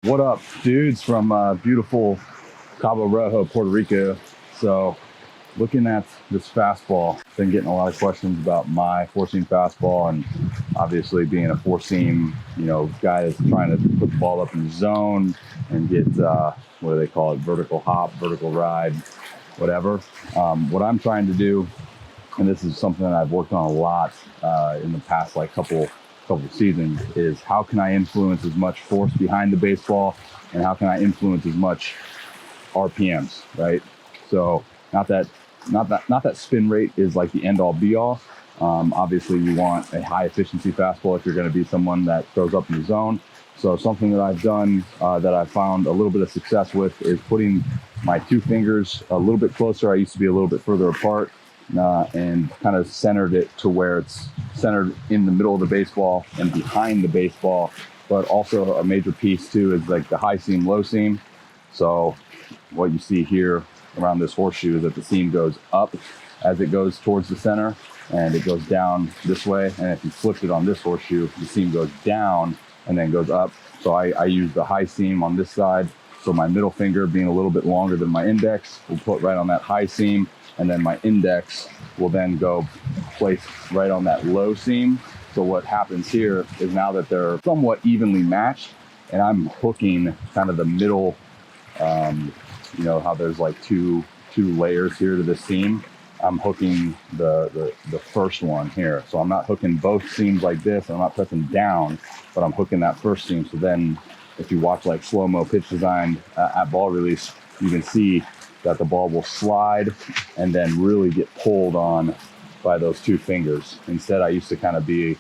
What up, dudes, from beautiful Cabo Rojo, Puerto Rico. So looking at this fastball, been getting a lot of questions about my four-seam fastball, and obviously being a four-seam, guy that's trying to put the ball up in the zone and get, what do they call it, vertical hop, vertical ride, whatever. What I'm trying to do, and this is something that I've worked on a lot in the past couple seasons, is how can I influence as much force behind the baseball, and how can I influence as much RPMs, right? So not that spin rate is like the end all be all. Obviously you want a high efficiency fastball if you're going to be someone that throws up in the zone. So something that I've done that I've found a little bit of success with is putting my two fingers a little bit closer. I used to be a little bit further apart, and kind of centered it to where it's centered in the middle of the baseball and behind the baseball. But also a major piece too is like the high seam, low seam. So what you see here around this horseshoe is that the seam goes up as it goes towards the center, and it goes down this way. And if you flipped it on this horseshoe, the seam goes down and then goes up. So I use the high seam on this side. So my middle finger, being a little bit longer than my index, will put right on that high seam, and then my index will then go place right on that low seam. So what happens here is, now that they're somewhat evenly matched, and I'm hooking kind of the middle, how there's like two layers here to the seam, I'm hooking the first one here. So I'm not hooking both seams like this, I'm not pressing down, but I'm hooking that first seam. So then if you watch like slow-mo pitch design at ball release, you can see that the ball will slide and then really get pulled on by those two fingers. Instead, I used to kind of be,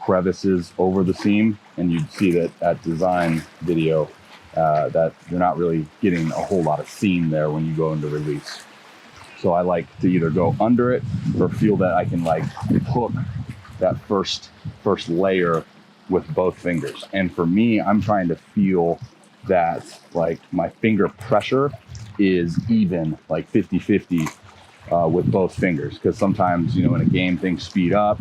crevices over the seam, and you'd see that at design video that you're not really getting a whole lot of seam there when you go into release. So I like to either go under it or feel that I can like hook that first layer with both fingers. And for me, I'm trying to feel that like my finger pressure is even, like 50-50 with both fingers. Because sometimes, in a game, things speed up,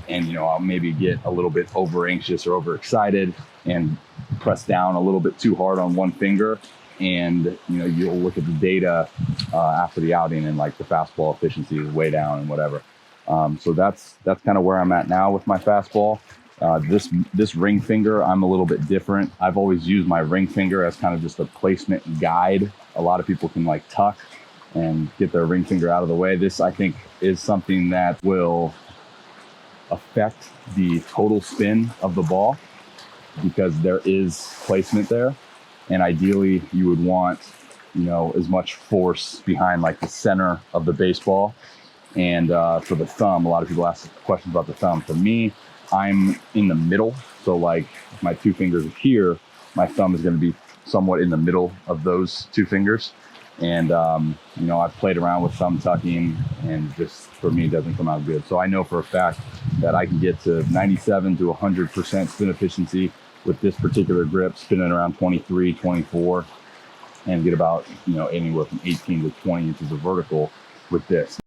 and I'll maybe get a little bit over anxious or overexcited and press down a little bit too hard on one finger. And you'll look at the data after the outing, and like the fastball efficiency is way down and whatever. So that's kind of where I'm at now with my fastball. This ring finger, I'm a little bit different. I've always used my ring finger as kind of just a placement guide. A lot of people can like tuck and get their ring finger out of the way. This, I think, is something that will affect the total spin of the ball, because there is placement there. And ideally you would want, as much force behind like the center of the baseball. And for the thumb, a lot of people ask questions about the thumb. For me, I'm in the middle. So like my two fingers are here, my thumb is going to be somewhat in the middle of those two fingers. And, I've played around with thumb tucking, and just for me, it doesn't come out good. So I know for a fact that I can get to 97 to 100% spin efficiency with this particular grip, spinning around 23, 24, and get about, anywhere from 18 to 20 inches of vertical with this.